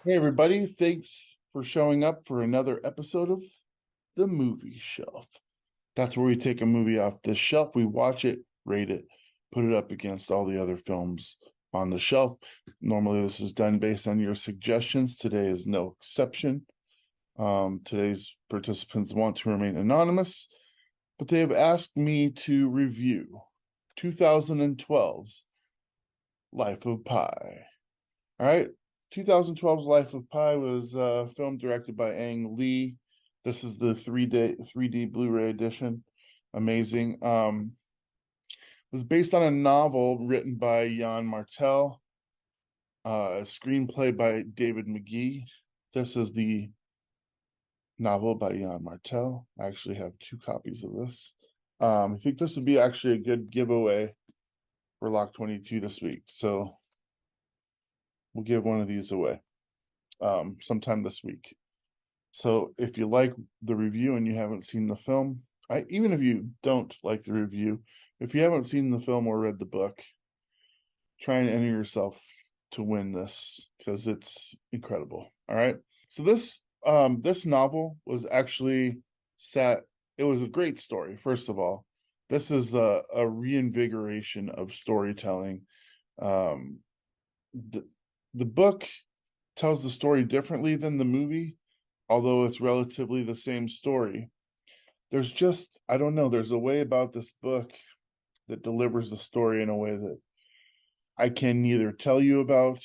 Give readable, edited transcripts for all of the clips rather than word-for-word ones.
Hey everybody, thanks for showing up for another episode of The Movie Shelf. That's where we take a movie off the shelf, we watch it, rate it, put it up against all the other films on the shelf. Normally this is done based on your suggestions. Today is no exception. Today's participants want to remain anonymous, but they have asked me to review 2012's Life of Pi. All right. 2012's Life of Pi was a film directed by Ang Lee. This is the 3D Blu-ray edition. Amazing. It was based on a novel written by Jan Martel, a screenplay by David McGee. This is the novel by Jan Martel. I actually have two copies of this. I think this would be actually a good giveaway for Lock 22 this week. So we'll give one of these away sometime this week. So if you like the review and you haven't seen the film, even if you don't like the review, if you haven't seen the film or read the book, try and enter yourself to win this because it's incredible. All right. So this novel was actually set. It was a great story. First of all, this is a reinvigoration of storytelling. Um, the the book tells the story differently than the movie, although it's relatively the same story. There's just, I don't know, there's a way about this book that delivers the story in a way that I can neither tell you about,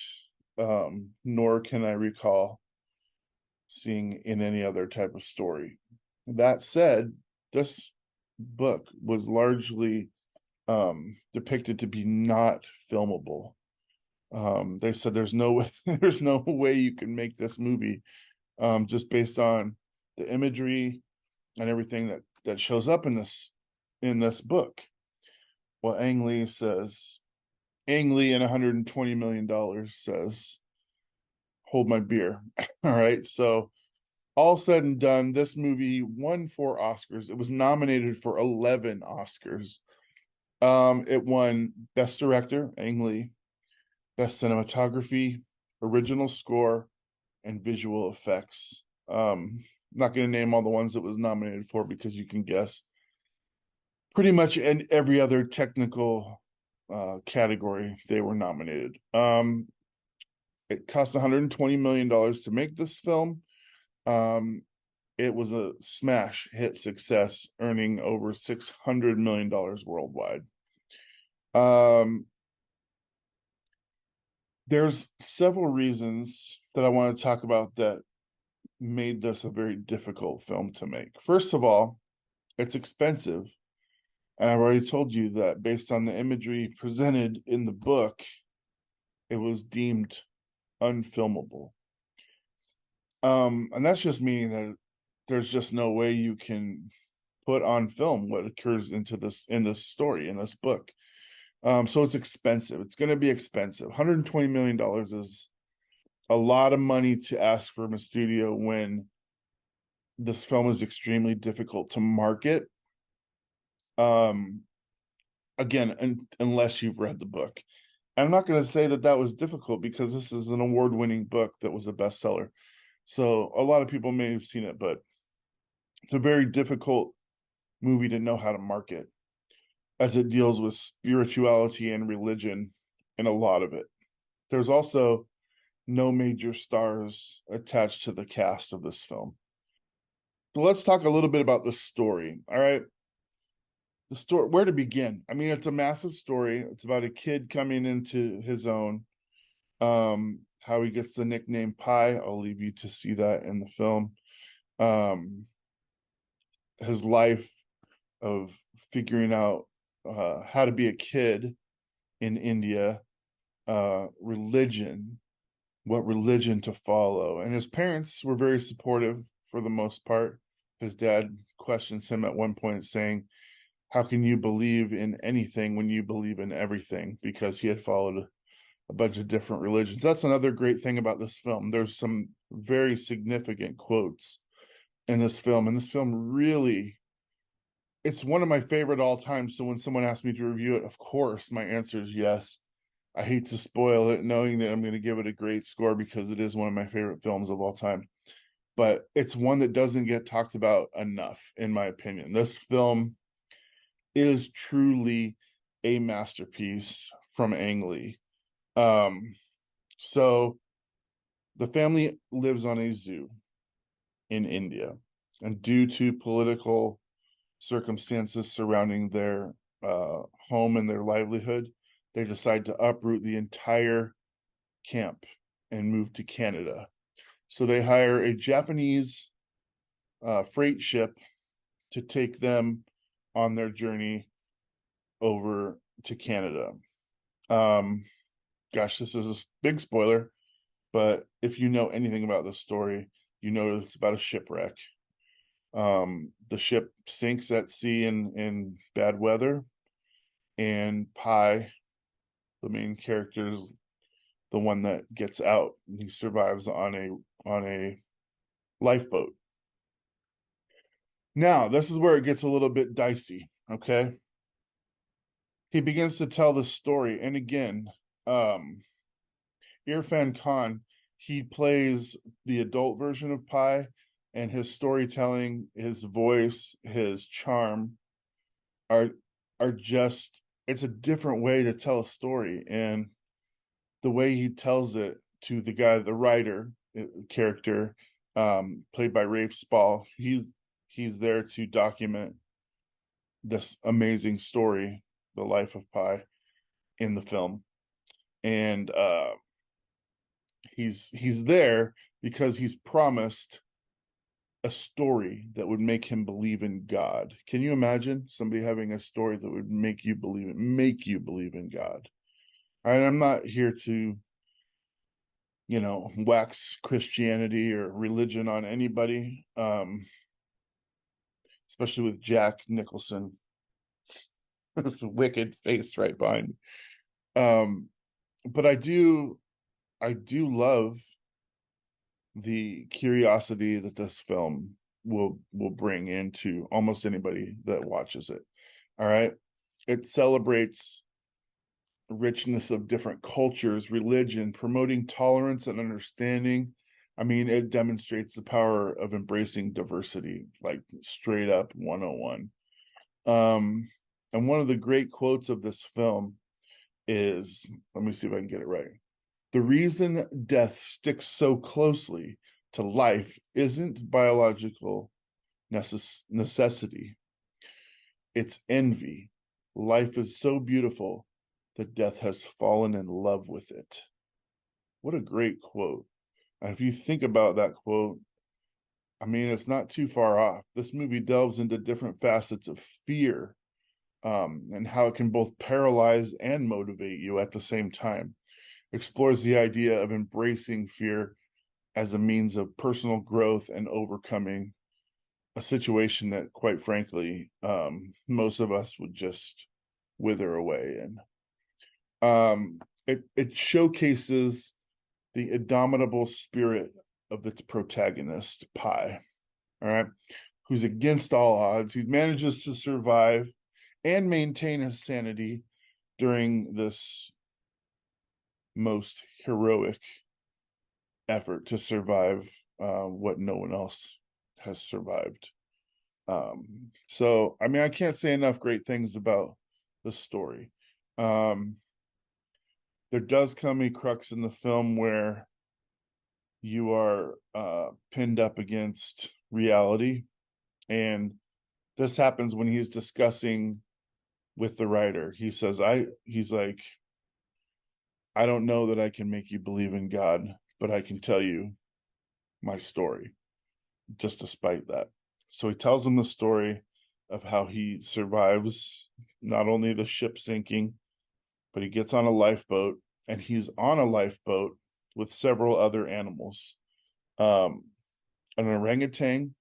nor can I recall seeing in any other type of story. That said, this book was largely depicted to be not filmable. They said there's no way, there's no way you can make this movie just based on the imagery and everything that shows up in this book. Well, Ang Lee and $120 million says, hold my beer. All right. So all said and done, this movie won 4 Oscars. It was nominated for 11 Oscars. It won Best Director, Ang Lee, Best Cinematography, Original Score, and Visual Effects. Not going to name all the ones it was nominated for because you can guess. Pretty much in every other technical category they were nominated. It cost $120 million to make this film. It was a smash hit success, earning over $600 million worldwide. There's several reasons that I want to talk about that made this a very difficult film to make. First of all, it's expensive. And I've already told you that based on the imagery presented in the book, it was deemed unfilmable. And that's just meaning that there's just no way you can put on film what occurs in this story, in this book. So it's expensive. It's going to be expensive. $120 million is a lot of money to ask from a studio when this film is extremely difficult to market. Um, unless you've read the book. I'm not going to say that that was difficult because this is an award-winning book that was a bestseller. So a lot of people may have seen it, but it's a very difficult movie to know how to market as it deals with spirituality and religion in a lot of it. There's also no major stars attached to the cast of this film. So let's talk a little bit about the story. All right. The story, where to begin? I mean, it's a massive story. It's about a kid coming into his own. How he gets the nickname Pi, I'll leave you to see that in the film. His life of figuring out how to be a kid in India, religion, what religion to follow. And his parents were very supportive for the most part. His dad questions him at one point, saying, how can you believe in anything when you believe in everything? Because he had followed a bunch of different religions. That's another great thing about this film. There's some very significant quotes in this film, and this film really, it's one of my favorite all time. So when someone asks me to review it, of course, my answer is yes. I hate to spoil it, knowing that I'm going to give it a great score because it is one of my favorite films of all time. But it's one that doesn't get talked about enough, in my opinion. This film is truly a masterpiece from Ang Lee. So the family lives on a zoo in India, and due to political circumstances surrounding their home and their livelihood, they decide to uproot the entire camp and move to Canada. So they hire a Japanese freight ship to take them on their journey over to Canada. Um, Gosh, this is a big spoiler, but if you know anything about this story, you know it's about a shipwreck. The ship sinks at sea in bad weather, and Pi, the main character, is the one that gets out. He survives on a lifeboat. Now, this is where it gets a little bit dicey, okay? He begins to tell the story, and again, Irfan Khan, he plays the adult version of Pi, and his storytelling, his voice, his charm are just, it's a different way to tell a story. And the way he tells it to the writer character, played by Rafe Spall, he's there to document this amazing story, the life of Pi, in the film. And he's there because he's promised a story that would make him believe in God. Can you imagine somebody having a story that would make you believe in God? All right, I'm not here to, wax Christianity or religion on anybody, especially with Jack Nicholson, this wicked face right behind me. But I do love the curiosity that this film will bring into almost anybody that watches it. All right, it celebrates richness of different cultures, religion, promoting tolerance and understanding. I mean, it demonstrates the power of embracing diversity, like straight up 101. And one of the great quotes of this film is, let me see if I can get it right. The reason death sticks so closely to life isn't biological necessity, it's envy. Life is so beautiful that death has fallen in love with it. What a great quote. And if you think about that quote, I mean, it's not too far off. This movie delves into different facets of fear, and how it can both paralyze and motivate you at the same time. Explores the idea of embracing fear as a means of personal growth and overcoming a situation that, quite frankly, most of us would just wither away in. It showcases the indomitable spirit of its protagonist, Pi, all right, who's against all odds. He manages to survive and maintain his sanity during this most heroic effort to survive what no one else has survived. So, I mean, I can't say enough great things about the story. There does come a crux in the film where you are pinned up against reality, and this happens when he's discussing with the writer. He's like, I don't know that I can make you believe in God, but I can tell you my story, just despite that. So he tells him the story of how he survives not only the ship sinking, but he gets on a lifeboat, and he's on a lifeboat with several other animals. An orangutan,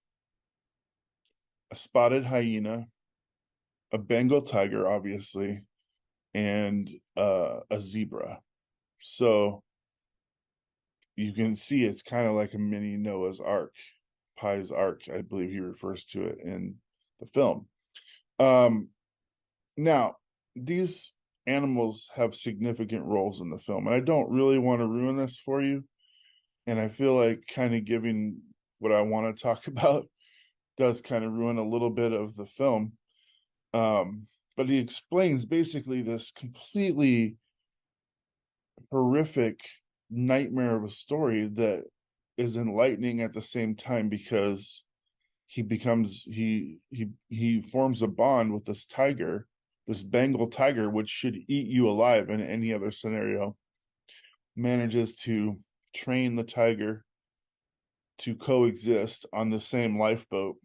a spotted hyena, a Bengal tiger, obviously, and a zebra. So you can see it's kind of like a mini Noah's Ark, Pi's Ark, I believe he refers to it in the film. Now, these animals have significant roles in the film. And I don't really want to ruin this for you. And I feel like kind of giving what I want to talk about does kind of ruin a little bit of the film. But he explains basically this completely horrific nightmare of a story that is enlightening at the same time, because he forms a bond with this tiger, this Bengal tiger, which should eat you alive in any other scenario. Manages to train the tiger to coexist on the same lifeboat.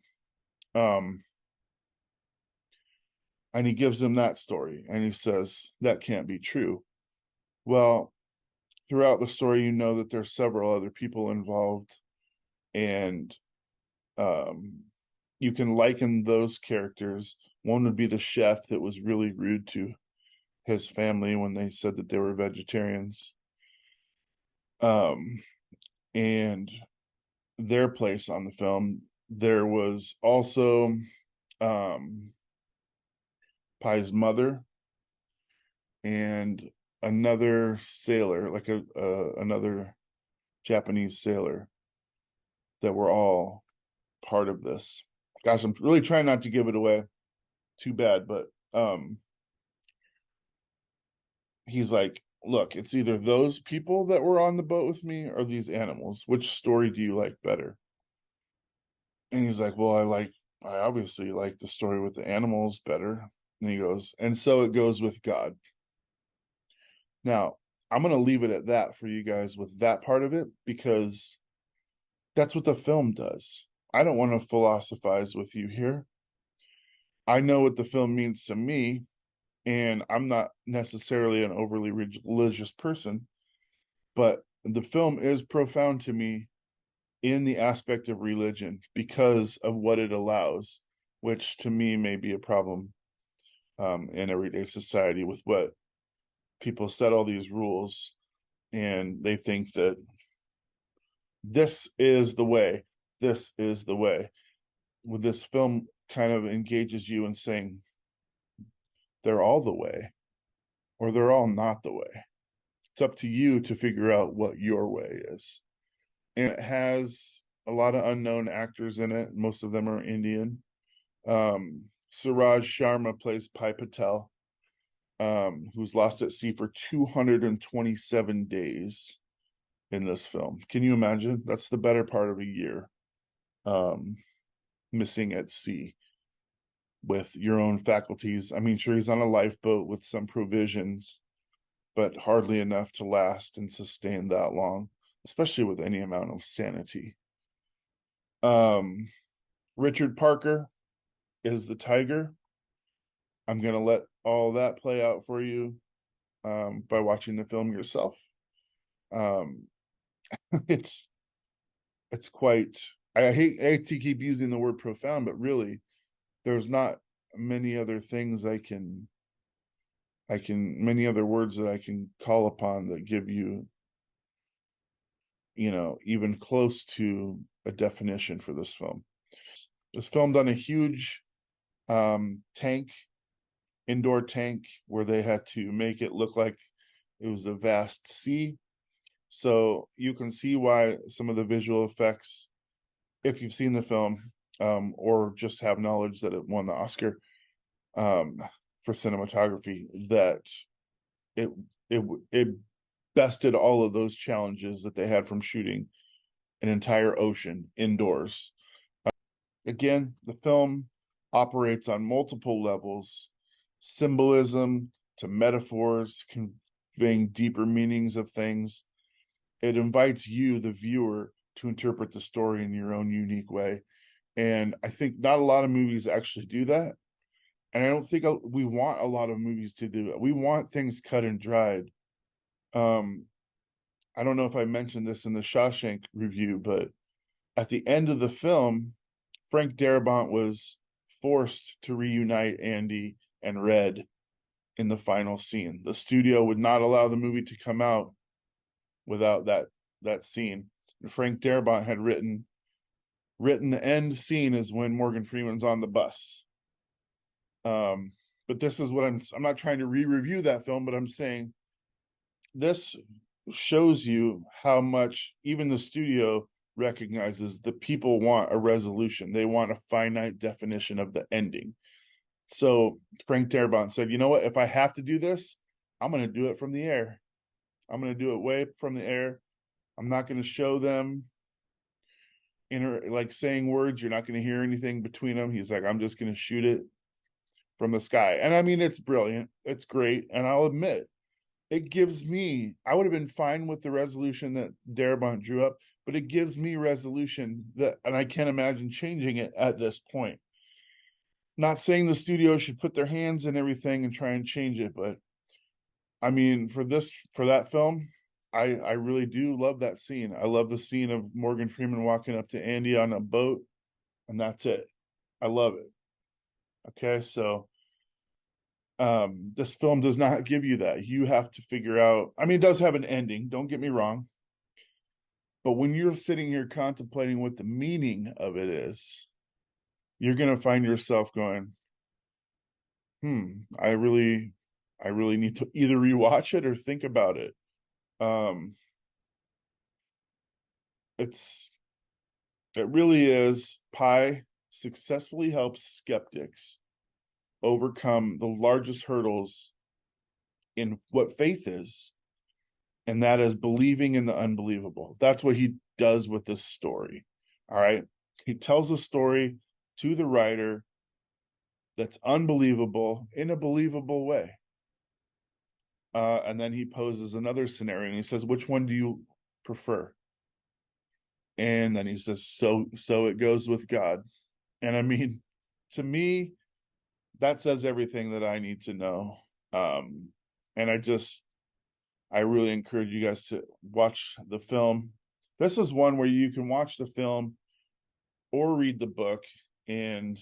And he gives them that story, and he says that can't be true. Well, throughout the story, you know that there's several other people involved, and you can liken those characters. One would be the chef that was really rude to his family when they said that they were vegetarians. And their place on the film. There was also Pai's mother and another sailor, like another Japanese sailor, that were all part of this. Gosh, I'm really trying not to give it away too bad, but he's like, look, it's either those people that were on the boat with me or these animals. Which story do you like better? And he's like, well, I obviously like the story with the animals better. And he goes, and so it goes with God. Now, I'm going to leave it at that for you guys with that part of it, because that's what the film does. I don't want to philosophize with you here. I know what the film means to me, and I'm not necessarily an overly religious person, but the film is profound to me in the aspect of religion because of what it allows, which to me may be a problem in everyday society, with what people set all these rules and they think that this is the way, this is the way. With this film kind of engages you in saying they're all the way or they're all not the way. It's up to you to figure out what your way is. And it has a lot of unknown actors in it. Most of them are Indian. Suraj Sharma plays Pai Patel, who's lost at sea for 227 days in this film. Can you imagine? That's the better part of a year, missing at sea with your own faculties. I mean, sure, he's on a lifeboat with some provisions, but hardly enough to last and sustain that long, especially with any amount of sanity. Richard Parker is the tiger. I'm going to let all that play out for you by watching the film yourself. It's quite, I hate to keep using the word profound, but really there's not many other things many other words that I can call upon that give you, even close to a definition for this film. It was filmed on a huge indoor tank, where they had to make it look like it was a vast sea. So you can see why some of the visual effects, if you've seen the film, or just have knowledge that it won the Oscar for cinematography, that it bested all of those challenges that they had from shooting an entire ocean indoors. Again, the film operates on multiple levels, symbolism to metaphors, conveying deeper meanings of things. It invites you, the viewer, to interpret the story in your own unique way. And I think not a lot of movies actually do that. And I don't think we want a lot of movies to do it. We want things cut and dried. I don't know if I mentioned this in the Shawshank review, but at the end of the film, Frank Darabont was forced to reunite Andy and Red in the final scene. The studio would not allow the movie to come out without that scene. And Frank Darabont had written the end scene is when Morgan Freeman's on the bus. but this is what I'm not trying to re-review that film, but I'm saying this shows you how much even the studio recognizes the people want a resolution. They want a finite definition of the ending. So Frank Darabont said, you know what? If I have to do this, I'm going to do it from the air. I'm going to do it way from the air. I'm not going to show them like saying words. You're not going to hear anything between them. He's like, I'm just going to shoot it from the sky. And I mean, it's brilliant. It's great. And I'll admit, it gives me, I would have been fine with the resolution that Darabont drew up, but it gives me resolution that, and I can't imagine changing it at this point. Not saying the studio should put their hands in everything and try and change it, but I mean, for that film, I really do love that scene. I love the scene of Morgan Freeman walking up to Andy on a boat, and that's it. I love it. Okay, so this film does not give you that. You have to figure out, I mean, it does have an ending, don't get me wrong. But when you're sitting here contemplating what the meaning of it is, you're going to find yourself going, I really need to either rewatch it or think about it. It really is. Pi successfully helps skeptics overcome the largest hurdles in what faith is, and that is believing in the unbelievable. That's what he does with this story. All right. He tells a story to the writer that's unbelievable in a believable way. And then he poses another scenario and he says, which one do you prefer? And then he says, so it goes with God. And I mean, to me, that says everything that I need to know. And I really encourage you guys to watch the film. This is one where you can watch the film or read the book, and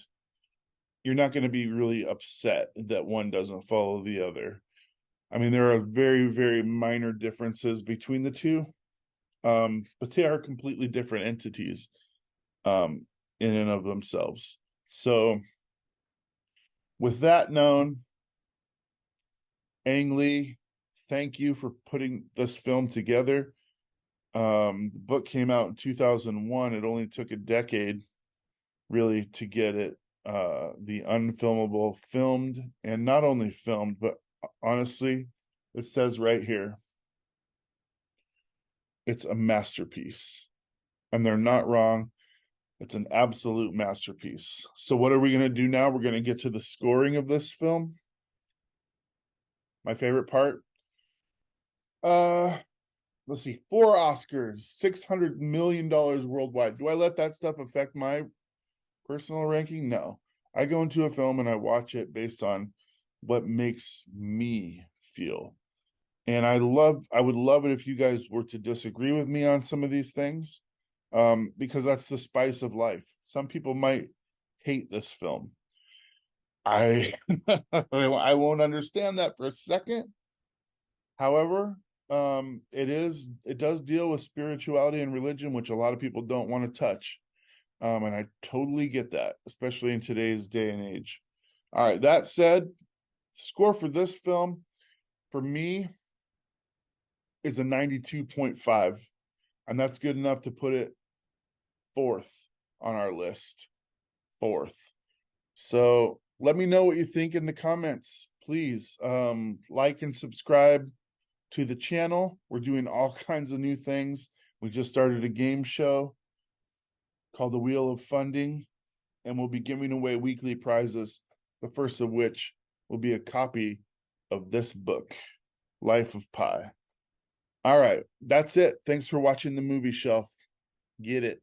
you're not going to be really upset that one doesn't follow the other. I mean, there are very, very minor differences between the two, but they are completely different entities in and of themselves. So with that known, Ang Lee, thank you for putting this film together. The book came out in 2001. It only took a decade really to get it, the unfilmable, filmed, and not only filmed, but honestly, it says right here, it's a masterpiece. And they're not wrong. It's an absolute masterpiece. So what are we going to do now? We're going to get to the scoring of this film. My favorite part. Let's see, 4 Oscars, $600 million worldwide. Do I let that stuff affect my personal ranking? No. I go into a film and I watch it based on what makes me feel. And I would love it if you guys were to disagree with me on some of these things, because that's the spice of life. Some people might hate this film. I won't understand that for a second. However, it does deal with spirituality and religion, which a lot of people don't want to touch. And I totally get that, especially in today's day and age. All right, that said, score for this film for me is a 92.5, and that's good enough to put it 4th on our list. 4th. So let me know what you think in the comments. Please like and subscribe to the channel. We're doing all kinds of new things. We just started a game show called the Wheel of Funding, and we'll be giving away weekly prizes, the first of which will be a copy of this book, Life of Pi. All right, that's it. Thanks for watching the Movie Shelf. Get it.